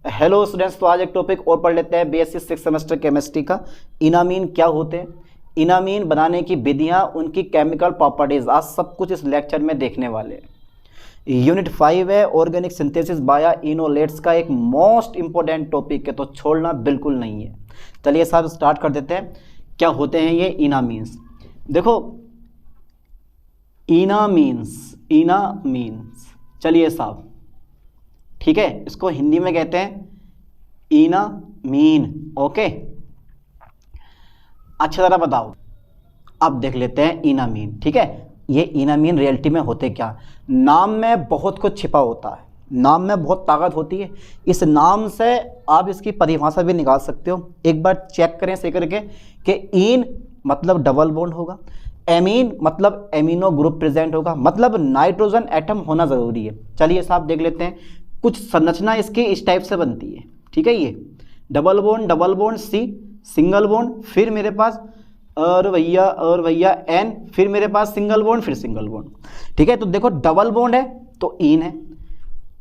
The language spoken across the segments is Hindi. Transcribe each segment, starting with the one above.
हेलो स्टूडेंट्स, तो आज एक टॉपिक और पढ़ लेते हैं बीएससी 6th सेमेस्टर केमिस्ट्री का। इनामीन क्या होते हैं, इनामीन बनाने की विधियां, उनकी केमिकल प्रॉपर्टीज, आज सब कुछ इस लेक्चर में देखने वाले हैं। यूनिट 5 है ऑर्गेनिक सिंथेसिस बाय इनोलेट्स का एक मोस्ट इंपॉर्टेंट टॉपिक है, तो छोड़ना बिल्कुल नहीं है। चलिए साहब स्टार्ट कर देते हैं। क्या होते हैं ये इनामीन्स? देखो इनामीन्स चलिए साहब, ठीक है, इसको हिंदी में कहते हैं इनामीन। ओके, अच्छा जरा बताओ, अब देख लेते हैं इनामीन। ठीक है, ये इनामीन रियलिटी में होते क्या? नाम में बहुत कुछ छिपा होता है, नाम में बहुत ताकत होती है। इस नाम से आप इसकी परिभाषा भी निकाल सकते हो। एक बार चेक करें सही करके कि इन मतलब डबल बॉन्ड होगा, एमीन मतलब एमिनो ग्रुप प्रेजेंट होगा, मतलब नाइट्रोजन एटम होना जरूरी है। चलिए साहब देख लेते हैं, कुछ संरचना इसकी इस टाइप से बनती है। ठीक है, ये double bond C, single bond, फिर मेरे पास और भैया एन, फिर मेरे पास सिंगल बॉन्ड, फिर सिंगल बॉन्ड। ठीक है, तो देखो डबल बॉन्ड है तो इन है,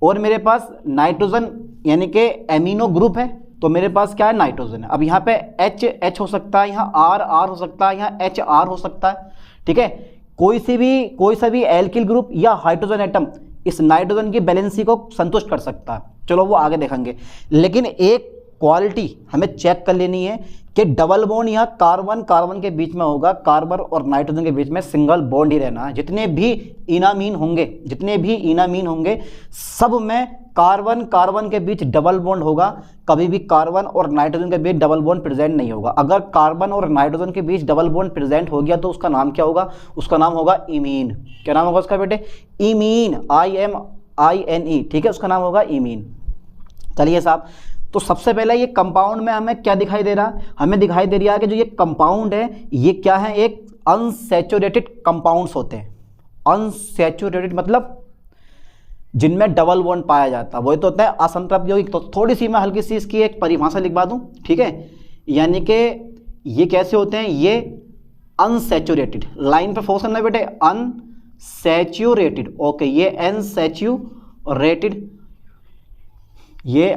और मेरे पास नाइट्रोजन यानी कि एमिनो ग्रुप है तो मेरे पास क्या है, नाइट्रोजन है। अब यहाँ पे एच हो सकता है, यहाँ आर हो सकता है, यहाँ एच आर हो सकता है। ठीक है, कोई सा भी एल्किल ग्रुप या हाइड्रोजन एटम इस नाइट्रोजन की बैलेंसी को संतुष्ट कर सकता है। चलो वो आगे देखेंगे, लेकिन एक क्वालिटी हमें चेक कर लेनी है कि डबल बॉन्ड यहाँ कार्बन के बीच में होगा, कार्बन और नाइट्रोजन के बीच में सिंगल बॉन्ड ही रहना है। जितने भी इनामीन होंगे सब में कार्बन के बीच डबल बॉन्ड होगा, कभी भी कार्बन और नाइट्रोजन के बीच डबल बॉन्ड प्रेजेंट नहीं होगा। अगर कार्बन और नाइट्रोजन के बीच डबल बॉन्ड प्रेजेंट हो गया तो उसका नाम क्या होगा? उसका नाम होगा इमीन। क्या नाम होगा उसका बेटे? Imine, IMINE। ठीक है, उसका नाम होगा इमीन। चलिए साहब, तो सबसे पहले ये कंपाउंड में हमें क्या दिखाई दे रहा है? हमें दिखाई दे रहा है कि जो ये कंपाउंड है ये क्या है, एक अनसैचुरेटेड कंपाउंड्स होते हैं। अनसैचुरेटेड मतलब जिनमें डबल बॉन्ड पाया जाता है, वही तो होता है असंतृप्त यौगिक। तो थोड़ी सी मैं हल्की सी इसकी एक परिभाषा लिखवा दूं। ठीक है, यानी कि ये कैसे होते हैं, ये अनसैचुरेटेड, लाइन पे फोकस करना बेटे, अनसैचुरेटेड। ओके, ये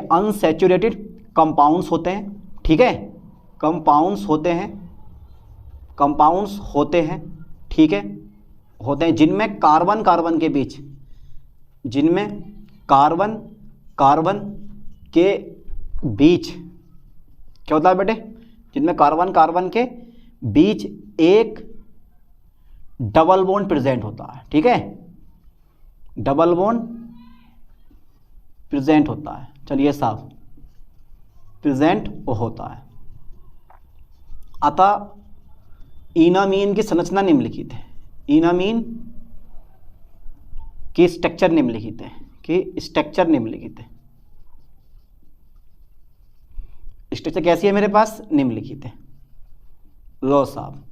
अनसैचुरेटेड कंपाउंड्स होते हैं। ठीक है, कंपाउंड्स होते हैं, ठीक है, होते हैं जिनमें कार्बन के बीच क्या होता है बेटे? जिनमें कार्बन के बीच एक डबल बॉन्ड प्रेजेंट होता है। ठीक है, डबल बॉन्ड प्रेजेंट होता है। चलिए साहब, प्रेजेंट होता है। अतः इनामीन की संरचना निम्नलिखित है, इनामीन की स्ट्रक्चर निम्नलिखित है, स्ट्रक्चर कैसी है मेरे पास? निम्नलिखित है। लो साहब,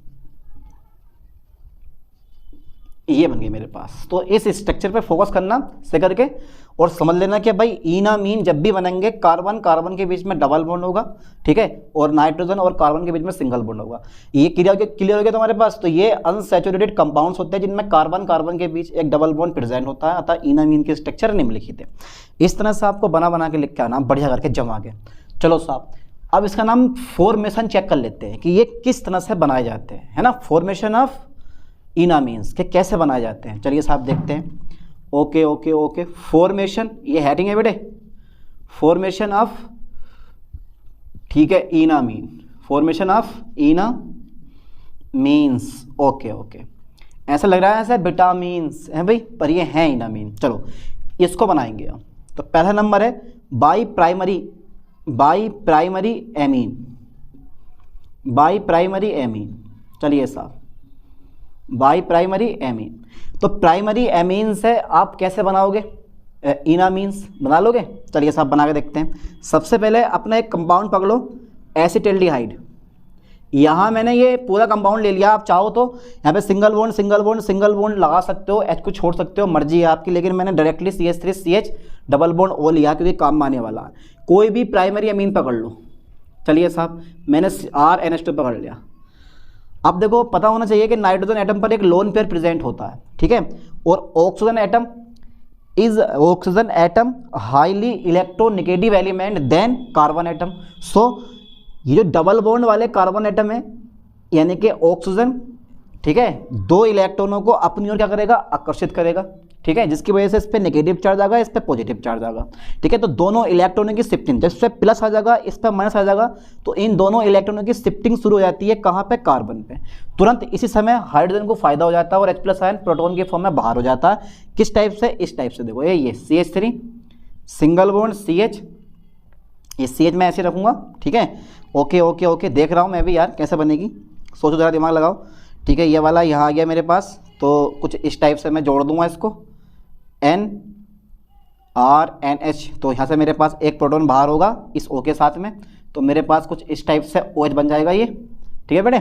ये बन गई मेरे पास। तो इस स्ट्रक्चर पे फोकस करना से करके और समझ लेना कि भाई इनामीन जब भी बनेंगे कार्बन के बीच में डबल बॉन्ड होगा, ठीक है, और नाइट्रोजन और कार्बन के बीच में सिंगल बॉन्ड होगा। ये क्लियर हो गया तुम्हारे पास? तो ये अनसैचुरेटेड कंपाउंड्स होते हैं जिनमें कार्बन के बीच एक डबल बॉन्ड प्रेजेंट होता है। अतः इनामीन के स्ट्रक्चर निम्नलिखित है। इस तरह से आपको बना के लिख के आना, बढ़िया करके जमा के। चलो साहब, अब इसका नाम फॉर्मेशन चेक कर लेते हैं कि ये किस तरह से बनाए जाते हैं, है ना। फॉर्मेशन ऑफ इनामीन्स के कैसे बनाए जाते हैं, चलिए साहब देखते हैं। ओके, फॉर्मेशन, ये हेडिंग है बेटे, फॉर्मेशन ऑफ, ठीक है, इनामीन, फॉर्मेशन ऑफ इनामीन्स। ओके, ऐसा लग रहा है ऐसा विटामिन्स हैं भाई, पर ये हैं इनामीन। चलो इसको बनाएंगे हम। तो पहला नंबर है बाई प्राइमरी एमीन। चलिए साहब, बाई प्राइमरी एमीन। तो प्राइमरी एमीन से आप कैसे बनाओगे? इनामीन्स बना लोगे? चलिए साहब बना के देखते हैं। सबसे पहले अपना एक कंपाउंड पकड़ो, एसिटिल्डिहाइड। यहाँ मैंने ये पूरा कंपाउंड ले लिया। आप चाहो तो यहाँ पे सिंगल बॉन्ड लगा सकते हो, एच को छोड़ सकते हो, मर्जी है आपकी, लेकिन मैंने directly CH3CH double bond O लिया क्योंकि काम आने वाला है। कोई भी प्राइमरी एमीन पकड़ लो। चलिए साहब, मैंने RNH2 पकड़ लिया। अब देखो, पता होना चाहिए कि नाइट्रोजन एटम पर एक लोन पेयर प्रेजेंट होता है, ठीक है, और oxygen atom is oxygen atom highly electronegative element then carbon atom. So ये जो डबल बॉन्ड वाले कार्बन एटम है यानी कि ऑक्सीजन, ठीक है, दो इलेक्ट्रॉनों को अपनी ओर क्या करेगा, आकर्षित करेगा, ठीक है, जिसकी वजह से इस पे नेगेटिव चार्ज आएगा, इस पे पॉजिटिव चार्ज आएगा, ठीक है। तो दोनों इलेक्ट्रॉनों की शिफ्टिंग, जिस पे प्लस आ जाएगा इस पे माइनस आ जाएगा, तो इन दोनों इलेक्ट्रॉनों की शिफ्टिंग शुरू हो जाती है कहाँ पे, कार्बन पे। तुरंत इसी समय हाइड्रोजन को फायदा हो जाता है और H+ आयन प्रोटॉन के फॉर्म में बाहर हो जाता है। किस टाइप से, इस टाइप से, देखो ये CH3 सिंगल बॉन्ड CH, ये CH मैं ऐसे रखूँगा, ठीक है। ओके ओके ओके, देख रहा हूँ मैं भी यार कैसे बनेगी, सोचो ज़रा, दिमाग लगाओ, ठीक है। ये वाला यहाँ आ गया मेरे पास, तो कुछ इस टाइप से मैं जोड़ दूंगा इसको, NRNH, तो यहाँ से मेरे पास एक प्रोटॉन बाहर होगा इस O के साथ में, तो मेरे पास कुछ इस टाइप से OH बन जाएगा ये, ठीक है बेटे।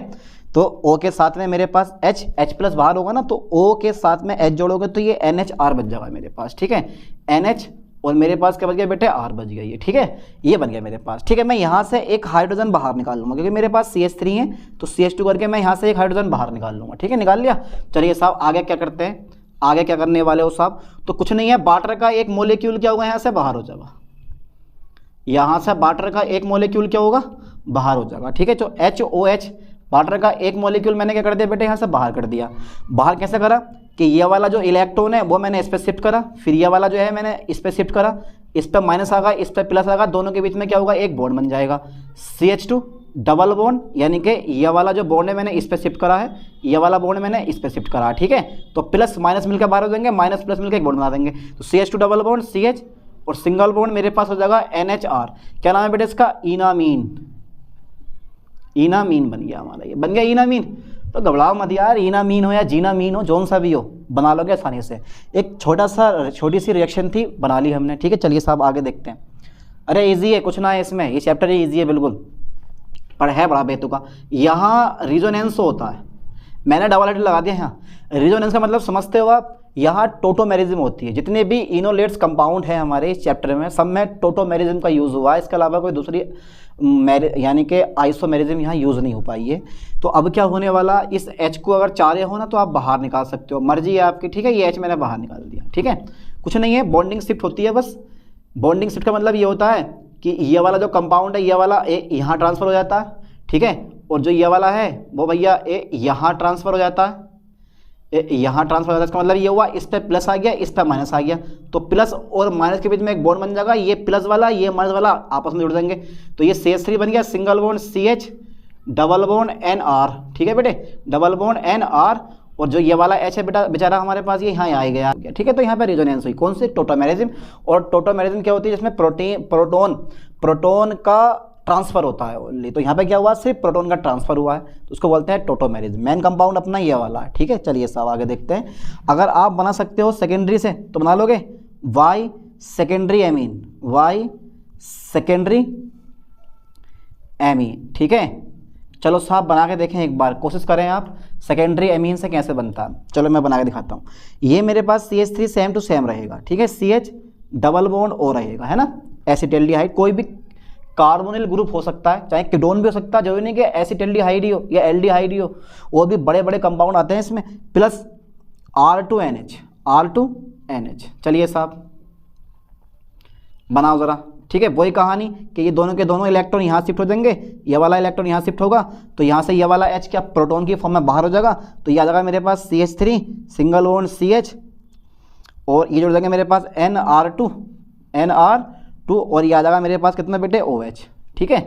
तो O के साथ में मेरे पास H+ बाहर होगा ना, तो O के साथ में H जोड़ोगे तो ये NHR बन जाएगा मेरे पास, ठीक है। NH और मेरे पास क्या बच गया बेटे, R बच गया ये, ठीक है, ये बन गया मेरे पास, ठीक है। मैं यहाँ से एक हाइड्रोजन बाहर निकाल लूँगा क्योंकि मेरे पास CH3 है, तो CH2 करके मैं यहाँ से एक हाइड्रोजन बाहर निकाल लूँगा, ठीक है, निकाल लिया। चलिए साहब आगे क्या करते हैं, आगे क्या करने वाले हो साहब, तो कुछ नहीं है, वाटर का एक मोलिक्यूल क्या होगा, यहाँ से बाहर हो जाएगा, यहाँ से वाटर का एक मोलिक्यूल क्या होगा, बाहर हो जाएगा, ठीक है। तो HOH वाटर का एक मॉलिक्यूल मैंने क्या कर दिया बेटे, यहाँ से बाहर कर दिया। बाहर कैसे करा कि ये वाला जो इलेक्ट्रॉन है वो मैंने इस पर शिफ्ट करा, फिर ये वाला जो है मैंने इस पर शिफ्ट करा, इस पर माइनस आएगा, इस पर प्लस आएगा, दोनों के बीच में क्या होगा, एक बॉन्ड बन जाएगा CH2 डबल बॉन्ड, यानी कि ये वाला जो बॉन्ड है मैंने इस पर शिफ्ट करा है, ये वाला बॉन्ड मैंने इस पर शिफ्ट करा है, ठीक है। तो प्लस माइनस मिलकर बाहर हो जाएंगे, माइनस प्लस मिलकर एक बॉन्ड बना देंगे, तो CH2 डबल बॉन्ड CH और सिंगल बॉन्ड मेरे पास हो जाएगा NHR। क्या नाम है बेटे इसका, इनामीन। इनामीन बन गया हमारा, ये बन गया इनामीन। तो घबराओ मत यार, इनामीन हो या जीनामीन हो, जौन सा भी हो बना लोगे आसानी से। एक छोटी सी रिएक्शन थी, बना ली हमने, ठीक है। चलिए साहब आगे देखते हैं। अरे इजी है, कुछ ना है इसमें, ये चैप्टर ही इजी है बिल्कुल, पर है बड़ा बेतुका। यहाँ रिजोनेंस होता है, मैंने डबल हेड लगा दिया यहाँ। रिजोनेंस का मतलब समझते हो आप, यहाँ टोटोमेरिज्म होती है। जितने भी इनोलेट्स कंपाउंड है हमारे इस चैप्टर में, सब में टोटोमेरिज्म का यूज़ हुआ है, इसके अलावा कोई दूसरी यानी कि आइसोमेरिज्म यहाँ यूज़ नहीं हो पाई है। तो अब क्या होने वाला, इस H को अगर चाहे हो ना तो आप बाहर निकाल सकते हो, मर्जी है आपकी, ठीक है। ये H मैंने बाहर निकाल दिया, ठीक है, कुछ नहीं है, बॉन्डिंग शिफ्ट होती है बस। बॉन्डिंग शिफ्ट का मतलब ये होता है कि ये वाला जो कंपाउंड है, ये वाला यहाँ ट्रांसफ़र हो जाता है, ठीक है, और जो ये वाला है वो भैया यहाँ ट्रांसफ़र हो जाता है, यहाँ ट्रांसफर हो जाता है। इसका मतलब ये हुआ, इस पर प्लस आ गया, इस पर माइनस आ गया, तो प्लस और माइनस के बीच में एक बॉन्ड बन जाएगा, ये प्लस वाला ये माइनस वाला आपस में जुड़ जाएंगे, तो ये CH3 बन गया, single bond CH double bond NR, ठीक है बेटे, डबल बॉन्ड NR, और जो ये वाला H है बेटा बेचारा हमारे पास ये यहाँ आ गया, ठीक है। तो यहाँ पे रेजोनेंस हुई, कौन सी, टोटोमेरिज्म। और टोटोमेरिज्म क्या होती है, जिसमें प्रोटोन का ट्रांसफर होता है ओनली, तो यहाँ पे क्या हुआ, सिर्फ प्रोटॉन का ट्रांसफर हुआ है, तो उसको बोलते हैं टोटोमेरिज्म। मेन कंपाउंड अपना ये वाला है, ठीक है। चलिए साहब आगे देखते हैं। अगर आप बना सकते हो सेकेंडरी से तो बना लोगे, Y secondary amine, Y secondary amine, ठीक है। चलो साहब बना के देखें एक बार, कोशिश करें आप, सेकेंडरी एमीन से कैसे बनता है। चलो मैं बना के दिखाता हूँ। ये मेरे पास CH3 सेम टू सेम रहेगा, ठीक है, CH डबल बॉन्ड O रहेगा, है ना, एसिटाल्डिहाइड। कोई भी कार्बोनिल ग्रुप हो सकता है, चाहे कीटोन भी हो सकता है, जरूरी नहीं कि एसिटाल्डिहाइड ही हो या एल्डिहाइड ही हो, और भी बड़े बड़े कंपाउंड आते हैं इसमें, प्लस R2NH, R2NH। चलिए साहब बनाओ ज़रा, ठीक है। वही कहानी कि ये दोनों के दोनों इलेक्ट्रॉन यहाँ शिफ्ट हो जाएंगे, ये वाला इलेक्ट्रॉन यहाँ शिफ्ट होगा, तो यहाँ से ये वाला H क्या प्रोटॉन की फॉर्म में बाहर हो जाएगा, तो ये आ जाएगा मेरे पास CH3 सिंगल बॉन्ड CH, और ये जुड़ जाएंगे मेरे पास NR2, और ये आ जाएगा मेरे पास कितना बेटे, OH, ठीक है।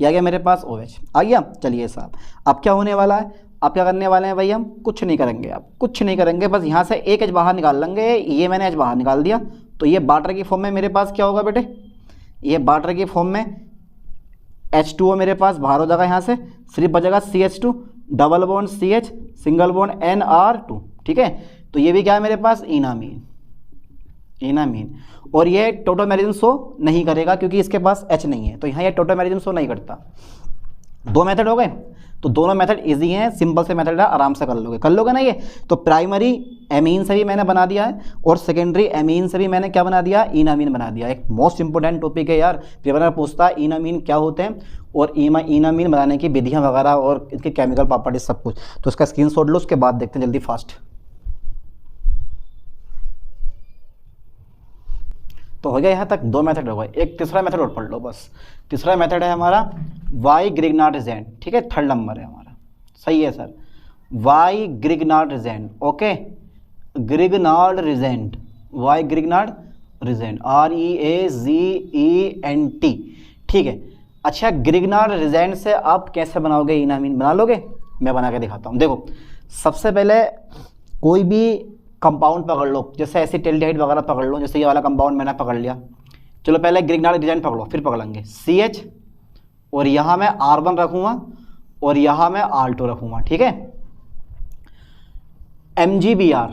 ये आ गया मेरे पास OH आ गया। चलिए साहब अब क्या होने वाला है, अब क्या करने वाले हैं भाई, हम कुछ नहीं करेंगे, आप कुछ नहीं करेंगे, बस यहाँ से एक H बाहर निकाल लेंगे। ये मैंने H बाहर निकाल दिया, तो ये वाटर की फॉर्म में मेरे पास क्या होगा बेटे, ये वाटर की फॉर्म में H2O मेरे पास बाहर हो जाएगा, यहाँ से सिर्फ बचेगा CH2 double bond CH single bond NR2, ठीक है। तो ये भी क्या है मेरे पास, इनामीन, और ये टोटोमेरिज्म शो नहीं करेगा क्योंकि इसके पास H नहीं है, तो यहाँ ये टोटोमेरिज्म शो नहीं करता। दो मेथड हो गए, तो दोनों मेथड इजी हैं, सिंपल से मेथड है, आराम से कर लोगे ना ये। तो प्राइमरी एमीन से भी मैंने बना दिया है, और सेकेंडरी एमीन से भी मैंने क्या बना दिया, इनामीन बना दिया। एक मोस्ट इंपॉर्टेंट टॉपिक है यार, पेपर में पूछता है इनामीन क्या होते हैं, और इनामीन बनाने की विधियाँ वगैरह और इसके केमिकल प्रॉपर्टीज सब कुछ। तो इसका स्क्रीनशॉट लो, उसके बाद देखते हैं जल्दी फास्ट। तो हो गया यहाँ तक, 2 मेथड हो गए। एक तीसरा मेथड और पढ़ लो बस। तीसरा मेथड है हमारा वाई ग्रिग्नार्ड रीजेंट, ठीक है, 3rd नंबर है हमारा। सही है sir, Y Grignard reagent, okay, Grignard reagent, Y Grignard reagent, REAGENT, ठीक है। अच्छा, ग्रिग्नार्ड रीजेंट से आप कैसे बनाओगे इनामीन, बना लोगे? मैं बना के दिखाता हूँ। देखो, सबसे पहले कोई भी कंपाउंड पकड़ लो, जैसे एसिटाल्डिहाइड वगैरह पकड़ लो, जैसे ये वाला कंपाउंड मैंने पकड़ लिया। चलो पहले ग्रिग्नार्ड रीजेंट पकड़ो, फिर पकड़ेंगे CH, और यहाँ मैं R1 रखूँगा और यहाँ मैं R2 रखूँगा, ठीक है। MgBr,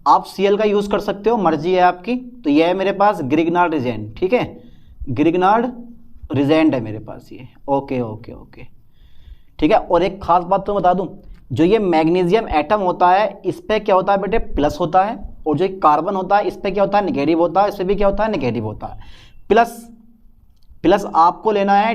आप Cl का यूज़ कर सकते हो, मर्जी है आपकी। तो ये है मेरे पास ग्रिग्नार्ड रीजेंट, ठीक है, ग्रिग्नार्ड रीजेंट है मेरे पास ये, ओके ओके ओके, ठीक है। और एक खास बात तो बता दूं, जो ये मैग्नीशियम एटम होता है इस पे क्या होता है बेटे, प्लस होता है, और जो कार्बन होता है इस पे क्या होता है, नेगेटिव होता है, इस पे भी क्या होता है, नेगेटिव होता है। प्लस आपको लेना है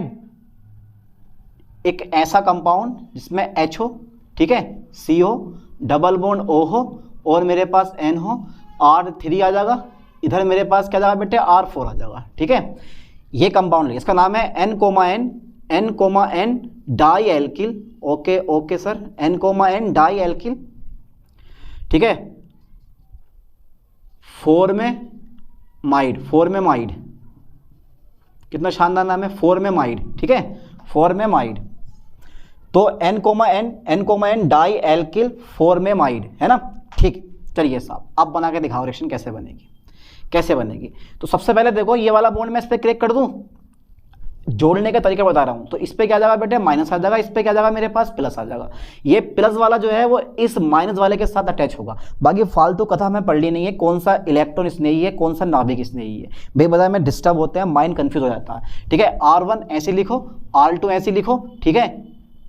एक ऐसा कंपाउंड जिसमें H हो, ठीक है, C हो, डबल बॉन्ड O हो, और मेरे पास N हो, R3 आ जाएगा, इधर मेरे पास क्या जाएगा बेटे, R4 आ जाएगा, ठीक है। ये कंपाउंड है, इसका नाम है N, di alkyl, okay okay sir, N, di alkyl, ठीक है। फॉर्मेमाइड, कितना शानदार नाम है, फॉर्मेमाइड, ठीक है, फॉर्मेमाइड। तो N, डाई एल्किल फॉर्मेमाइड है ना, ठीक। चलिए साहब, अब बना के दिखाओ रिएक्शन कैसे बनेगी, कैसे बनेगी। तो सबसे पहले देखो, ये वाला बॉन्ड मैं इस पर क्लिक कर दूं, जोड़ने का तरीका बता रहा हूं। तो इस पे क्या जाएगा बेटे, माइनस आ जाएगा, इस पे क्या जाएगा मेरे पास, प्लस आ जाएगा। ये प्लस वाला जो है वो इस माइनस वाले के साथ अटैच होगा। बाकी फालतू कथा हमें पढ़नी नहीं है, कौन सा इलेक्ट्रॉन स्नेही है, कौन सा नाभिक स्नेही है, बेवजह में डिस्टर्ब होते हैं, माइंड कंफ्यूज हो जाता है, ठीक है। R1 ऐसे लिखो, R2 ऐसे लिखो, ठीक है।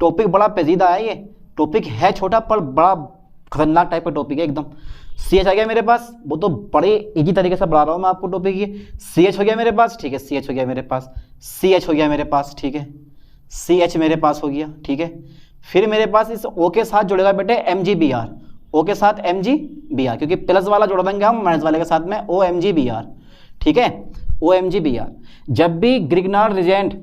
टॉपिक बड़ा पेचीदा है, ये टॉपिक है छोटा पर बड़ा खतरनाक टाइप का टॉपिक है एकदम। CH आ गया मेरे पास, वो तो बड़े इजी तरीके से पढ़ा रहा हूँ मैं आपको टॉपिक ये। CH हो गया मेरे पास, ठीक है, CH हो गया मेरे पास, CH हो गया मेरे पास, ठीक है, CH मेरे पास हो गया, ठीक है। फिर मेरे पास इस O के साथ जुड़ेगा बेटे MgBr, O के साथ MgBr, क्योंकि प्लस वाला जोड़ देंगे हम माइनस वाले के साथ में OMgBr, ठीक है, OMgBr। जब भी ग्रिग्नार्ड रीजेंट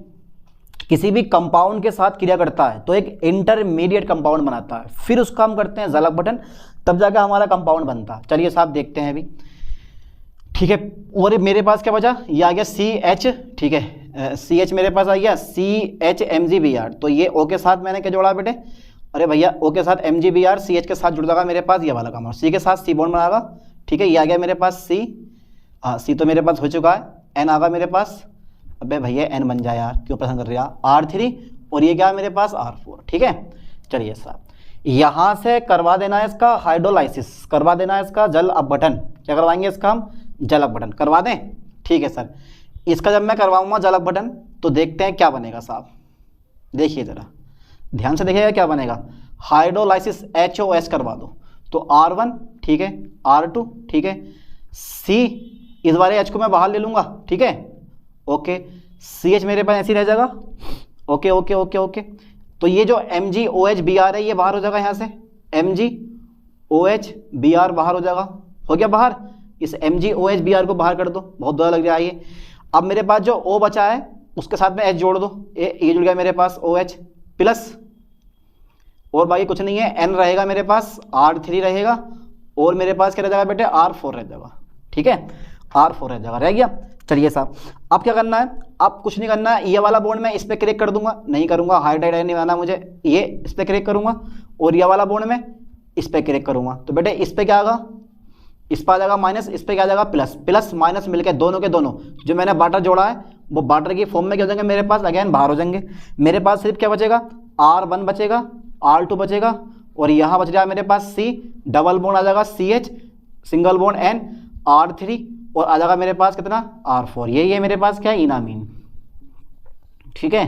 किसी भी कंपाउंड के साथ क्रिया करता है तो एक इंटरमीडिएट कंपाउंड बनाता है, फिर उसका हम करते हैं ज़लक बटन, तब जाकर हमारा कंपाउंड बनता है। चलिए साहब देखते हैं अभी, ठीक है। और मेरे पास क्या बचा, ये आ गया CH, ठीक है, CH मेरे पास आ गया, CHMgBr। तो ये O के साथ मैंने क्या जोड़ा बेटे, अरे भैया O के साथ MgBr, CH के साथ जुड़ जाएगा मेरे पास ये वाला कंपाउंड, C के साथ C बॉन्ड बनाएगा, ठीक है। ये आ गया मेरे पास C, हाँ C तो मेरे पास हो चुका है, N आ गया मेरे पास, अबे भैया N बन जाए यार, क्यों पसंद कर रहे हैं, R3, और ये क्या है मेरे पास R4, ठीक है। चलिए साहब, यहाँ से करवा देना है इसका हाइड्रोलाइसिस, करवा देना है इसका जल अपघटन। क्या करवाएंगे इसका हम, जल अपघटन करवा दें, ठीक है सर। इसका जब मैं करवाऊंगा जल अपघटन तो देखते हैं क्या बनेगा साहब, देखिए ज़रा ध्यान से देखिएगा क्या बनेगा। हाइड्रोलाइसिस HOS करवा दो, तो R1, ठीक है, R2, ठीक है, C, इस वाले H को मैं बाहर ले लूँगा, ठीक है, ओके। CH मेरे पास ऐसे ही रह जाएगा, ओके ओके ओके ओके। तो ये जो MgOHBr है ये बाहर हो जाएगा, यहाँ से MgOHBr बाहर हो जाएगा, हो गया बाहर। इस MgOHBr को बाहर कर दो, बहुत ज़्यादा लग रहा है ये। अब मेरे पास जो O बचा है उसके साथ में H जोड़ दो, ये जुड़ गया मेरे पास OH प्लस, और बाकी कुछ नहीं है, N रहेगा मेरे पास, R3 रहेगा, और मेरे पास क्या रह जाएगा बेटे, R4 रह जाएगा, ठीक है, R4 रह जाएगा, रह गया। चलिए साहब, अब क्या करना है, अब कुछ नहीं करना है, ये वाला बॉन्ड मैं इस पर क्लिक कर दूंगा, नहीं करूंगा, हाइड्राइड नहीं बनाना मुझे, ये इस पर क्लिक करूंगा, और ये वाला बॉन्ड में इस पर क्लिक करूंगा। तो बेटे इस पर क्या आएगा, इस पर आ जाएगा माइनस, इस पर क्या आ जाएगा प्लस, प्लस माइनस मिलकर दोनों के दोनों जो मैंने बाटर जोड़ा है वो बाटर की फॉर्म में क्या हो जाएंगे मेरे पास, अगेन बाहर हो जाएंगे। मेरे पास सिर्फ क्या बचेगा, R1 बचेगा, R2 बचेगा, और यहाँ बच जाएगा मेरे पास C, डबल बॉन्ड आ जाएगा CH, single bond N, R3, और आ जाएगा मेरे पास कितना, R4। ये मेरे पास क्या है, इनामीन, ठीक है,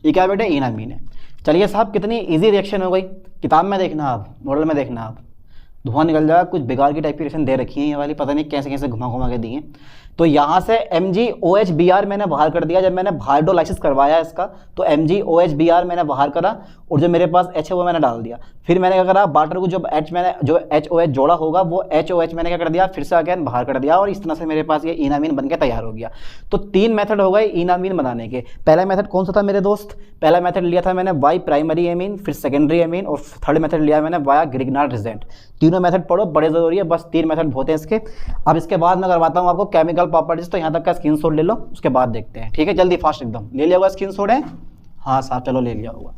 ये क्या बेटे, इनामीन है। चलिए साहब, कितनी इजी रिएक्शन हो गई, किताब में देखना आप, मॉडल में देखना आप, धुआं निकल जाएगा। कुछ बेकार की टाइप की रिएक्शन दे रखी है ये वाली, पता नहीं कैसे कैसे घुमा घुमा के दी है। तो यहाँ से MgOH मैंने बाहर कर दिया। जब मैंने हाइड्रोलाइसिस करवाया इसका तो MgOH मैंने बाहर करा और जो मेरे पास H है वो मैंने डाल दिया। फिर मैंने क्या करा, वाटर को जो HOH जोड़ा होगा वो HOH मैंने क्या कर दिया, फिर से अगेन बाहर कर दिया और इस तरह से मेरे पास ये इनामीन बन के तैयार हो गया। तो 3 मेथड हो गए इनामीन बनाने के। पहला मेथड कौन सा था मेरे दोस्त? पहला मेथड लिया था मैंने बाई प्राइमरी एमीन, फिर सेकेंडरी एमीन और थर्ड मेथड लिया मैंने वाया ग्रिग्नार्ड रिजेंट। तीनों मेथड पढ़ो, बड़े ज़रूरी है, बस 3 मेथड होते हैं इसके। अब इसके बाद मैं करवाता हूँ आपको केमिकल प्रॉपर्टीज। तो यहाँ तक का स्क्रीनशॉट ले लो, उसके बाद देखते हैं, ठीक है? जल्दी फास्ट एकदम। ले लिया होगा स्क्रीनशॉट है? हाँ साहब चलो ले लिया होगा।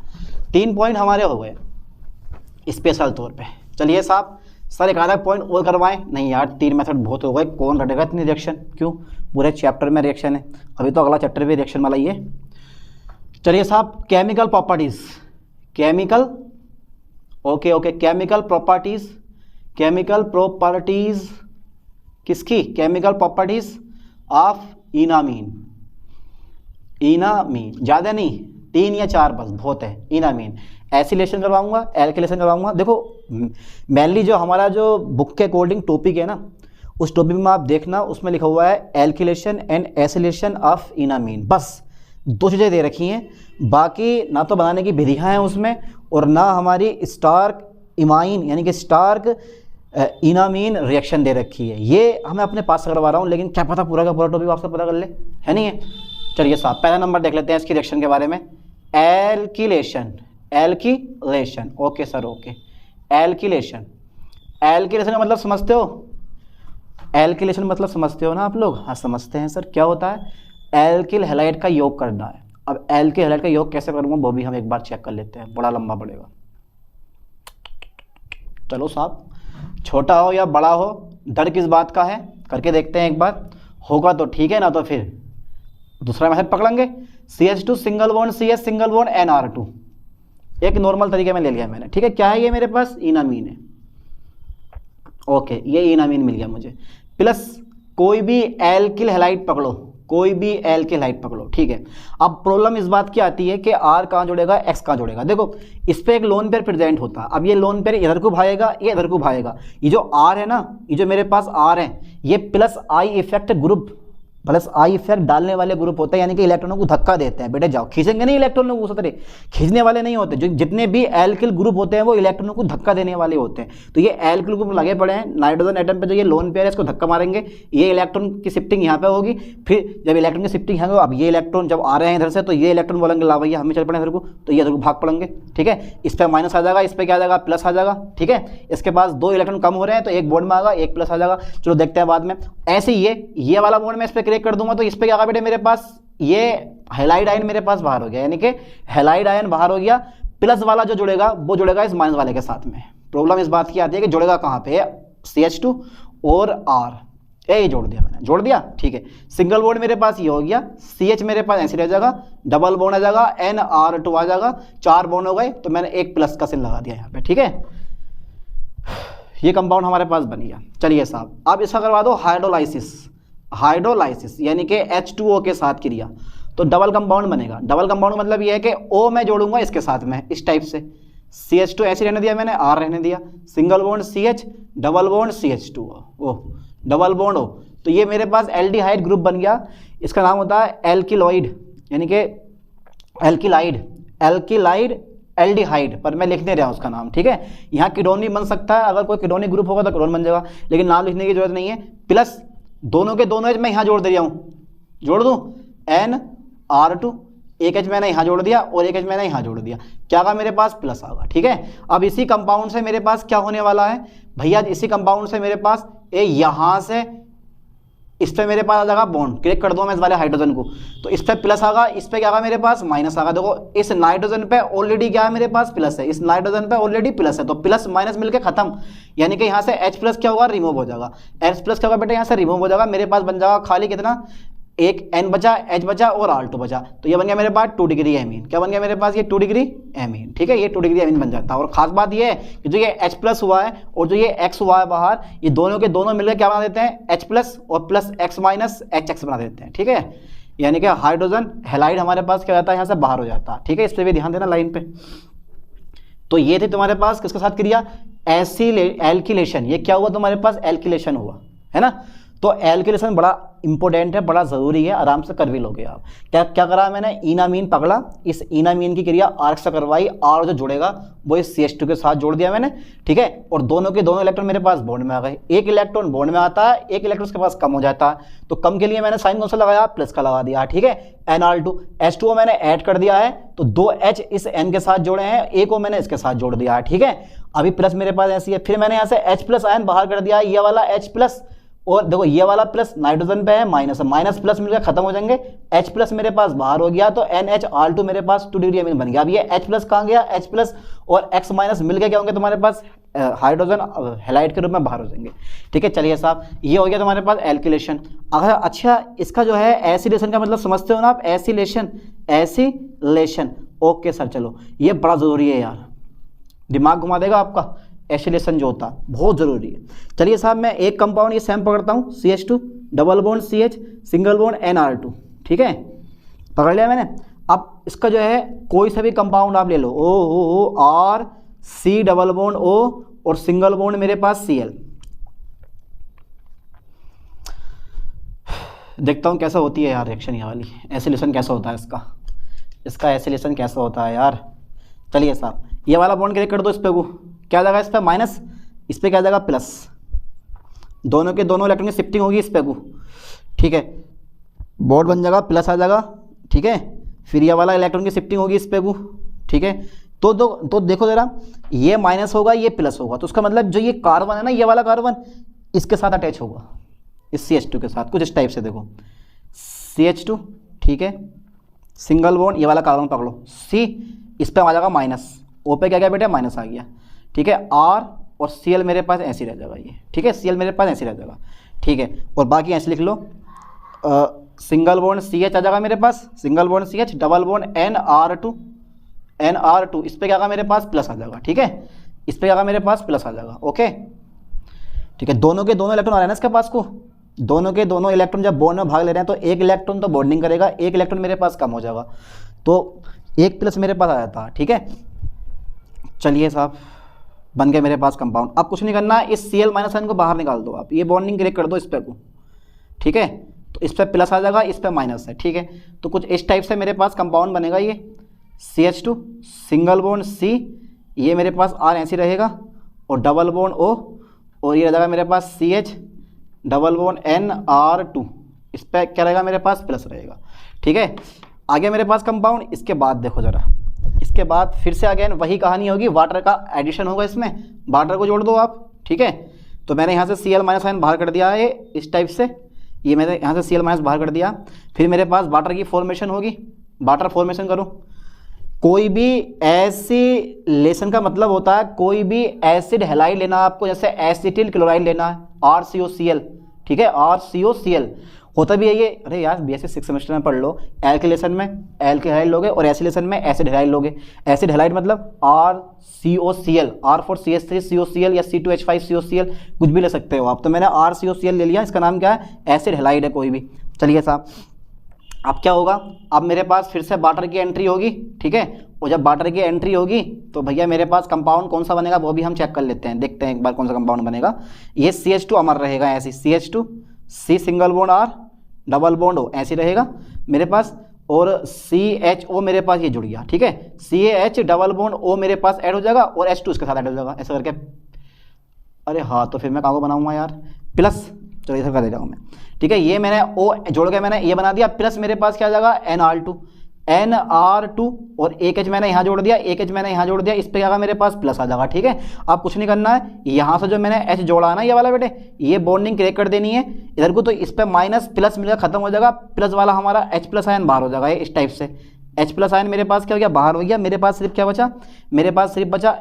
3 पॉइंट हमारे हो गए स्पेशल तौर पे। चलिए साहब, सर एक आधा पॉइंट और करवाएं? नहीं यार 3 मेथड बहुत हो गए, कौन रटेगा इतनी रिएक्शन? क्यों, पूरे चैप्टर में रिएक्शन है, अभी तो अगला चैप्टर भी रिएक्शन वाला ही है। चलिए साहब, chemical properties, chemical okay chemical properties, chemical properties किसकी? Chemical properties of enamine. Enamine ज़्यादा नहीं, 3 या 4 बस बहुत है। इनामीन एसिलेशन करवाऊंगा, एल्किलेशन करवाऊंगा। देखो मेनली जो हमारा जो बुक के अकॉर्डिंग टॉपिक है ना, उस टॉपिक में आप देखना, उसमें लिखा हुआ है एल्किलेशन एंड एसिलेशन ऑफ इनामीन। बस 2 चीज़ें दे रखी हैं, बाकी ना तो बनाने की विधियाँ हैं उसमें और ना हमारी स्टार्क इमाइन यानी कि स्टार्क इनामीन रिएक्शन दे रखी है। ये हमें अपने पास से करवा रहा हूँ, लेकिन क्या पता पूरा का पूरा टॉपिक आपसे पता कर ले, है नहीं है? चलिए साहब, पहला नंबर देख लेते हैं इसकी रिएक्शन के बारे में। Alkylation, alkylation okay sir okay. Alkylation, alkylation का मतलब समझते हो? एल्किलेशन मतलब समझते हो ना आप लोग? हाँ समझते हैं सर। क्या होता है? एल्किल हैलाइड का योग करना है। अब एल्किल हैलाइड का योग कैसे करूँगा वो भी हम एक बार चेक कर लेते हैं, बड़ा लंबा पड़ेगा। चलो साहब, छोटा हो या बड़ा हो, डर किस बात का है, करके देखते हैं एक बार। होगा तो ठीक है, ना तो फिर दूसरा मेथड पकड़ेंगे। CH2 single bond CH single bond NR2, एक नॉर्मल तरीके में ले लिया मैंने, ठीक है? क्या है ये मेरे पास? इनामीन है। ओके, ये इनामीन मिल गया मुझे। प्लस कोई भी एल्किल हैलाइड पकड़ो, कोई भी एल्किल हैलाइड पकड़ो, ठीक है? अब प्रॉब्लम इस बात की आती है कि R कहाँ जुड़ेगा, X कहाँ जुड़ेगा। देखो इस पे एक लोन पेयर प्रेजेंट होता है। अब ये लोन पेयर इधर को भागेगा, ये इधर को भागेगा। ये जो R है ना, ये जो मेरे पास R है, ये plus I effect group, plus I effect डालने वाले ग्रुप होते हैं, यानी कि इलेक्ट्रॉनों को धक्का देते हैं। बेटे जाओ, खींचेंगे नहीं इलेक्ट्रॉनों को, उस खींचने वाले नहीं होते। जो जितने भी एल्किल ग्रुप होते हैं वो इलेक्ट्रॉनों को धक्का देने वाले होते हैं। तो ये एल्किल ग्रुप लगे पड़े हैं नाइट्रोजन एटम पे, जो ये लोन पेयर है इसको धक्का मारेंगे, ये इलेक्ट्रॉन की शिफ्टिंग यहाँ पे होगी। फिर जब इलेक्ट्रॉन की शिफ्टिंग यहाँ, अब ये इलेक्ट्रॉन जब आ रहे हैं इधर से, तो ये इलेक्ट्रॉन बोलेंगे ला भैया हमें चल पड़े इधर को, तो ये इधर को भाग पड़ेंगे, ठीक है? इस पर माइनस आ जाएगा, इस पर क्या आ जाएगा, प्लस आ जाएगा, ठीक है? इसके पास 2 इलेक्ट्रॉन कम हो रहे हैं तो एक बॉन्ड में आएगा, एक प्लस आ जाएगा। चलो देखते हैं बाद में। ऐसे ये वाला बॉन्ड मैं इस पर क्रिएट कर दूंगा, तो इस पर क्या बेटे मेरे पास ये हैलाइड आयन मेरे पास बाहर हो गया, यानी कि हैलाइड आयन बाहर हो गया। प्लस वाला जो जुड़ेगा वो जुड़ेगा इस माइनस वाले के साथ में। प्रॉब्लम इस बात की आती है कि जुड़ेगा कहाँ पे? CH2 और R, ये जोड़ दिया मैंने, जोड़ दिया, ठीक है? सिंगल बॉन्ड मेरे पास ये हो गया, CH मेरे पास ऐसे रह जाएगा, डबल बॉन्ड आ जाएगा, NR2 आ जाएगा, 4 बॉन्ड हो गए, तो मैंने एक प्लस का सिन लगा दिया यहाँ पे, ठीक है? ये कंपाउंड हमारे पास बन गया। चलिए साहब, अब इसका करवा दो हाइड्रोलाइसिस। हाइड्रोलाइसिस यानी कि H2O के साथ क्रिया, तो डबल कंपाउंड बनेगा। डबल कंपाउंड मतलब ये है कि O मैं जोड़ूंगा इसके साथ में, इस टाइप से। CH2 ऐसे रहने दिया मैंने, R रहने दिया, single bond CH, double bond CH2O, double bond O, तो ये मेरे पास एल्डिहाइड ग्रुप बन गया। इसका नाम होता है एल्किलॉइड, यानी कि एल्किलाइड, एल्किलाइड एल्डिहाइड, पर मैं लिख नहीं रहा उसका नाम, ठीक है? यहाँ कीटोन भी बन सकता है, अगर कोई कीटोनिक ग्रुप होगा तो कीटोन बन जाएगा, लेकिन नाम लिखने की जरूरत नहीं है। प्लस दोनों के दोनों एच मैं यहाँ जोड़ दे रहा हूँ, जोड़ दूँ, NR2, एक एच मैंने यहाँ जोड़ दिया और एक एच मैंने यहाँ जोड़ दिया, क्या आगा मेरे पास? प्लस आगा, ठीक है? अब इसी कंपाउंड से मेरे पास क्या होने वाला है भैया? इसी कंपाउंड से मेरे पास यहाँ से इस पे मेरे पास आ जाएगा बॉन्ड, क्लिक कर दूँ मैं इस वाले हाइड्रोजन को, तो इस पे प्लस आगा, इस पे क्या आगा मेरे पास? माइनस आगा। देखो इस नाइट्रोजन पे ऑलरेडी क्या है मेरे पास? प्लस है, इस नाइट्रोजन पे ऑलरेडी प्लस है, तो प्लस माइनस मिलके खत्म, यानी कि यहाँ से H प्लस क्या होगा? रिमूव हो जाएगा। H प्लस क्या होगा बेटा? यहाँ से रिमूव हो जाएगा, मेरे पास बन जाएगा खाली कितना? एक N बचा, H बचा और R2 बचा, तो ये बन गया मेरे पास 2 डिग्री एमीन। क्या बन गया मेरे पास? ये 2 डिग्री एमीन, ठीक है? ये 2 डिग्री एमीन बन जाता है। और खास बात ये है कि जो ये H प्लस हुआ है और जो ये X हुआ है बाहर, ये दोनों के दोनों मिलकर क्या बना देते हैं? H प्लस और प्लस X माइनस HX बना देते हैं, ठीक है? यानी कि हाइड्रोजन हैलाइड हमारे पास क्या जाता है? यहाँ से बाहर हो जाता है, ठीक है? इस पर भी ध्यान देना लाइन पे। तो ये थे तुम्हारे पास किसके साथ क्रिया? एल्किलेशन, ये क्या हुआ तुम्हारे पास, एल्किलेशन हुआ, है ना। तो एल्किलेशन बड़ा इंपॉर्टेंट है, बड़ा ज़रूरी है, आराम से कर भी लोगे आप। क्या क्या करा मैंने, इनामीन पकड़ा, इस इनामीन की क्रिया आर्क से करवाई, और जो जुड़ेगा वो इस CH2 के साथ जोड़ दिया मैंने, ठीक है। और दोनों के दोनों इलेक्ट्रॉन मेरे पास बॉन्ड में आ गए। एक इलेक्ट्रॉन बॉन्ड में आता है, एक इलेक्ट्रॉन उसके पास कम हो जाता है, तो कम के लिए मैंने साइन कौन सा लगाया, प्लस का लगा दिया, ठीक है। Nr2 H2O मैंने ऐड कर दिया है, तो 2 H इस N के साथ जोड़े हैं, एक O मैंने इसके साथ जोड़ दिया है, ठीक है। अभी प्लस मेरे पास ऐसी है, फिर मैंने यहाँ से H प्लस आयन बाहर कर दिया है, ये वाला H प्लस, और देखो ये वाला प्लस नाइट्रोजन पे है, माइनस है, माइनस प्लस मिलकर खत्म हो जाएंगे, H प्लस मेरे पास बाहर हो गया, तो NHR2 मेरे पास 2 डिग्री अमीन बन गया। अब ये H प्लस कहाँ गया, H प्लस और X माइनस मिल के क्या होंगे तुम्हारे पास, हाइड्रोजन हैलाइड के रूप में बाहर हो जाएंगे, ठीक है। चलिए साहब, ये हो गया तुम्हारे पास एल्किलेशन। अगर अच्छा इसका जो है एसिलेशन का मतलब समझते हो ना आप, एसिलेशन, ओके सर, चलो ये बड़ा ज़रूरी है यार, दिमाग घुमा देगा आपका। एसिलेशन जो होता है बहुत ज़रूरी है। चलिए साहब, मैं एक कंपाउंड ये सेम पकड़ता हूँ, CH2 double bond CH single bond Nr2, ठीक है, पकड़ लिया मैंने। अब इसका जो है कोई सा भी कंपाउंड आप ले लो, O R C double bond O और सिंगल बॉन्ड मेरे पास Cl। देखता हूँ कैसा होती है यार रिएक्शन, ये वाली एसिलेशन कैसा होता है इसका एसिलेशन कैसा होता है यार। चलिए साहब, ये वाला बॉन्ड क्लिक कर दो, इस पे को क्या जाएगा, इस पर माइनस, इस पर क्या जाएगा प्लस, दोनों के दोनों इलेक्ट्रॉन की शिफ्टिंग होगी इस पे को, ठीक है, बॉन्ड बन जाएगा, प्लस आ जाएगा, ठीक है। फिर ये वाला इलेक्ट्रॉन की शिफ्टिंग होगी इस पे को, ठीक है। तो देखो ज़रा, ये माइनस होगा, ये प्लस होगा, तो उसका मतलब जो ये कार्बन है ना, ये वाला कार्बन इसके साथ अटैच होगा, इस CH2 के साथ, कुछ इस टाइप से। देखो CH2, ठीक है, सिंगल बॉन्ड, ये वाला कार्बन पकड़ो C, इस पर आ जाएगा माइनस, O पे क्या गया बेटा, माइनस आ गया, ठीक है। R और Cl मेरे पास ऐसे रह जाएगा ये, ठीक है, Cl मेरे पास ऐसे रह जाएगा, ठीक है। और बाकी ऐसे लिख लो, सिंगल बॉन्ड CH आ जाएगा मेरे पास, single bond CH double bond Nr2, इस पे क्या आएगा मेरे पास, प्लस आ जाएगा, ठीक है, इस पे क्या आएगा मेरे पास, प्लस आ जाएगा, ओके, ठीक है। दोनों के दोनों इलेक्ट्रॉन आ रहे हैं ना इसके पास को, दोनों के दोनों इलेक्ट्रॉन जब बॉन्ड में भाग ले रहे हैं, तो एक इलेक्ट्रॉन तो बॉन्डिंग करेगा, एक इलेक्ट्रॉन मेरे पास कम हो जाएगा, तो एक प्लस मेरे पास आ जाता है, ठीक है। चलिए साहब, बन गया मेरे पास कंपाउंड। अब कुछ नहीं करना है, इस Cl माइनस आयन को बाहर निकाल दो आप, ये बॉन्डिंग क्लिक कर दो इस पे को, ठीक है। तो इस पे प्लस आ जाएगा, इस पे माइनस है, ठीक है। तो कुछ इस टाइप से मेरे पास कंपाउंड बनेगा, ये CH2 सिंगल बॉन्ड C, ये मेरे पास R ऐसे रहेगा, और डबल बॉन्ड O, और ये रह जाएगा मेरे पास CH डबल बॉन्ड Nr2, इस पर क्या रहेगा मेरे पास, प्लस रहेगा, ठीक है। आगे मेरे पास कंपाउंड, इसके बाद देखो ज़रा, इसके बाद फिर से अगेन वही कहानी होगी, वाटर का एडिशन होगा इसमें, वाटर को जोड़ दो आप, ठीक है। तो मैंने यहाँ से Cl माइनस आयन बाहर कर दिया है इस टाइप से, ये मैंने यहाँ से Cl माइनस बाहर कर दिया, फिर मेरे पास वाटर की फॉर्मेशन होगी, वाटर फॉर्मेशन करो। कोई भी एसिलेशन का मतलब होता है कोई भी एसिड हैलाइड लेना आपको, जैसे एसिटिल क्लोराइड लेना है, RCOCl, ठीक है, RCOCl होता भी है ये। अरे यार BSc 6 सेमेस्टर में पढ़ लो, एल्किलेशन में एल्किहाइड लोगे और एसिलेशन में एसिड हैलाइड लोगे। एसिड हैलाइड मतलब RCOCl, R for CH3COCl या C2H5COCl, कुछ भी ले सकते हो आप। तो मैंने RCOCl ले लिया, इसका नाम क्या है, एसिड हैलाइड है कोई भी। चलिए साहब, अब क्या होगा, अब मेरे पास फिर से वाटर की एंट्री होगी, ठीक है। और जब वाटर की एंट्री होगी तो भैया मेरे पास कंपाउंड कौन सा बनेगा वो भी हम चेक कर लेते हैं, देखते हैं एक बार कौन सा कंपाउंड बनेगा। ये CH2 अमर रहेगा ऐसे, CH2 C single bond R double bond O ऐसे रहेगा मेरे पास, और CHO मेरे पास ये जुड़ गया, ठीक है। CH डबल बॉन्ड O मेरे पास ऐड हो जाएगा और H2 इसके साथ ऐड हो जाएगा, ऐसा करके। अरे हाँ, तो फिर मैं कहाँ को बनाऊंगा यार, प्लस, चलो ये सब कर दे रहा हूँ मैं, ठीक है। ये मैंने O जोड़ के मैंने ये बना दिया, प्लस मेरे पास क्या आ जाएगा, NR2 और एक H मैंने यहाँ जोड़ दिया, एक H मैंने यहाँ जोड़ दिया, इस पे क्या मेरे पास प्लस आ जाएगा, ठीक है। अब कुछ नहीं करना है, यहाँ से जो मैंने H जोड़ा है ना ये वाला बेटे, ये बॉन्डिंग क्रिएट कर देनी है इधर को, तो इस पे माइनस प्लस मिलेगा, खत्म हो जाएगा, प्लस वाला हमारा H प्लस आयन बाहर हो जाएगा इस टाइप से। H प्लस आयन मेरे पास क्या हो गया, बाहर हो गया। मेरे पास सिर्फ क्या बचा, मेरे पास सिर्फ बचा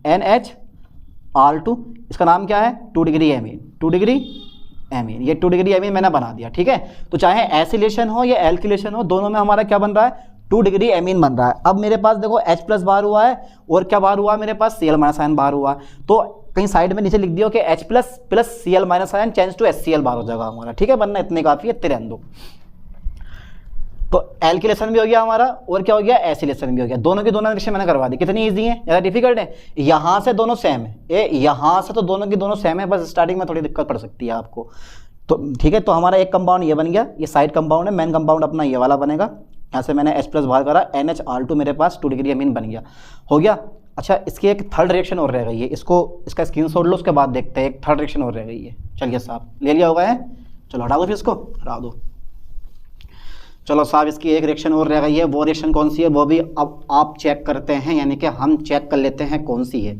NHR2, इसका नाम क्या है, 2 डिग्री एमीन, 2 डिग्री एमीन, ये 2 डिग्री एमीन मैंने बना दिया, ठीक है। तो चाहे एसिलेशन हो या एल्किलेशन हो, दोनों में हमारा क्या बन रहा है, 2 डिग्री एमीन बन रहा है। अब मेरे पास देखो H प्लस बाहर हुआ है, और क्या बाहर हुआ है मेरे पास, Cl माइनस आयन बाहर हुआ है। तो कहीं साइड में नीचे लिख दियो कि H plus plus Cl minus ion change to HCl बाहर हो जाएगा हमारा, ठीक है। बनना इतने काफी है, तेरे अंदर। तो एल्किलेशन भी हो गया हमारा और क्या हो गया, एसिलेशन भी हो गया। दोनों की दोनों रिएक्शन मैंने करवा दी। कितनी ईजी है, ज़्यादा डिफिकल्ट है? यहाँ से दोनों सेम है, ये यहाँ से तो दोनों की दोनों सेम है, बस स्टार्टिंग में थोड़ी दिक्कत पड़ सकती है आपको। तो ठीक है, तो हमारा एक कंपाउंड ये बन गया, ये साइड कंपाउंड है। मेन कंपाउंड अपना ये वाला बनेगा। यहाँ से मैंने H+ बाहर करा, NHR2 मेरे पास 2 डिग्री अमीन बन गया, हो गया। अच्छा, इसकी एक थर्ड रिएक्शन और रह गई है, इसका स्क्रीनशॉट लो, उसके बाद देखते हैं। एक थर्ड रिएक्शन और रह गई है। चलिए साहब, ले लिया होगा है, चलो हटा दो फिर इसको, हटा दो। चलो साहब, इसकी एक रिएक्शन और रह गई है। वो रिएक्शन कौन सी है वो भी अब आप चेक करते हैं, यानी कि हम चेक कर लेते हैं कौन सी है।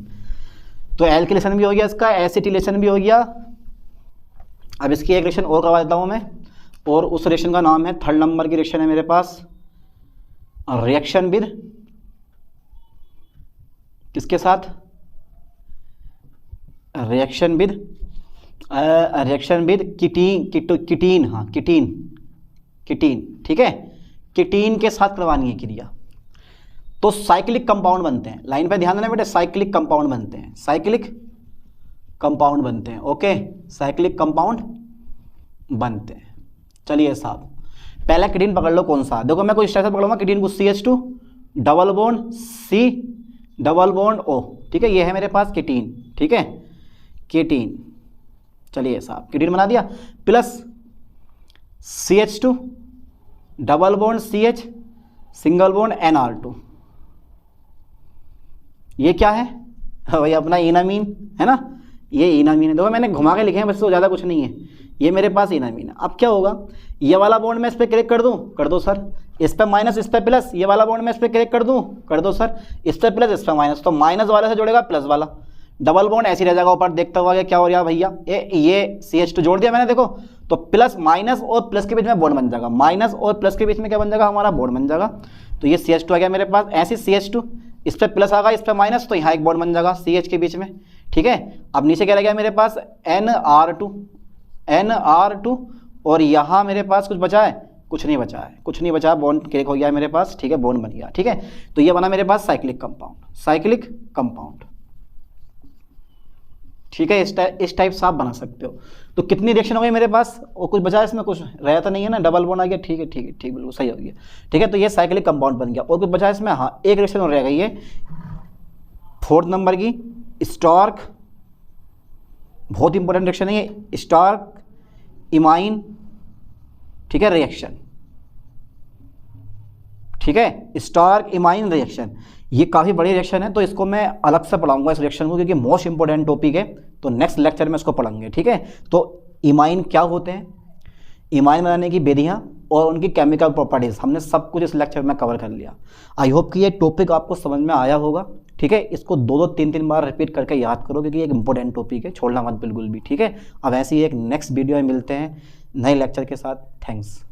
तो एल्किलेशन भी हो गया इसका, एसिटिलेशन भी हो गया। अब इसकी एक रिएक्शन और करवा देता हूँ मैं, और उस रिएक्शन का नाम है, थर्ड नंबर की रिएक्शन है मेरे पास, रिएक्शन विद किसके साथ, रिएक्शन विद किटीन, हाँ किटीन, ठीक है, किटीन के साथ करवानी है क्रिया। तो साइक्लिक कंपाउंड बनते हैं, लाइन पे ध्यान देना बेटे, साइक्लिक कंपाउंड बनते हैं, साइक्लिक कंपाउंड बनते हैं, ओके, साइक्लिक कंपाउंड बनते हैं। चलिए साहब, पहला किटीन पकड़ लो कौन सा। देखो मैं कोई इस तरह से पकड़ूंगा, किटीन को CH2 double bond C double bond O, ठीक है, ये है मेरे पास किटीन, ठीक है, किटीन। चलिए साहब, किटीन बना दिया, plus CH2 double bond CH single bond NR2, ये क्या है भाई, अपना इनामीन है ना, ये इनामीन है। देखो मैंने घुमा के लिखे हैं, बस तो ज़्यादा कुछ नहीं है, ये मेरे पास इनामीन है। अब क्या होगा, ये वाला बॉन्ड मैं इस पर क्लिक कर दूं, कर दो सर, इस पर माइनस, इस पर प्लस, ये वाला बॉन्ड मैं इस पर क्लिक कर दूं, कर दो सर, इस पर प्लस, इस पर माइनस, तो माइनस वाले से जुड़ेगा प्लस वाला, डबल बॉन्ड ऐसे रह जाएगा ऊपर। देखता हुआ क्या हो रहा है भैया, ये CH2 जोड़ दिया मैंने, देखो तो प्लस माइनस और प्लस के बीच में बॉन्ड बन जाएगा, माइनस और प्लस के बीच में क्या बन जाएगा, हमारा बॉन्ड बन जाएगा। तो ये CH2 आ गया मेरे पास, ऐसे CH2, इस पर प्लस आ गया, इस पर माइनस, तो यहाँ एक बॉन्ड बन जाएगा CH के बीच में, ठीक है। अब नीचे क्या रह गया मेरे पास, NR2, और यहाँ मेरे पास कुछ बचा है, कुछ नहीं बचा है, कुछ नहीं बचा, बॉन्ड क्लिक हो गया मेरे पास, ठीक है, बॉन्ड बन गया, ठीक है। तो ये बना मेरे पास साइक्लिक कंपाउंड, ठीक है। इस टाइप से आप बना सकते हो। तो कितनी रिएक्शन हो गई मेरे पास, और कुछ बचा इसमें, कुछ रहता तो नहीं है ना, डबल बॉन्ड आ गया, ठीक है बिल्कुल सही हो गया, ठीक है। तो ये साइक्लिक कंपाउंड बन गया, और कुछ बचा इसमें, हाँ एक रिएक्शन और रह गई है, फोर्थ नंबर की, स्टार्क, बहुत इंपॉर्टेंट रिएक्शन है ये, स्टार्क इमाइन, ठीक है, रिएक्शन, ठीक है, स्टार्क इमाइन रिएक्शन। ये काफ़ी बड़ी रिएक्शन है, तो इसको मैं अलग से पढ़ाऊंगा इस रिएक्शन को, क्योंकि मोस्ट इंपॉर्टेंट टॉपिक है, तो नेक्स्ट लेक्चर में इसको पढ़ेंगे, ठीक है। तो इमाइन क्या होते हैं, इमाइन बनाने की विधियाँ और उनकी केमिकल प्रॉपर्टीज, हमने सब कुछ इस लेक्चर में कवर कर लिया। आई होप कि ये टॉपिक आपको समझ में आया होगा, ठीक है। इसको 2-3 बार रिपीट करके याद करो, क्योंकि एक इंपॉर्टेंट टॉपिक है, छोड़ना मत बिल्कुल भी, ठीक है। अब ऐसे ही एक नेक्स्ट वीडियो में मिलते हैं नए लेक्चर के साथ। थैंक्स।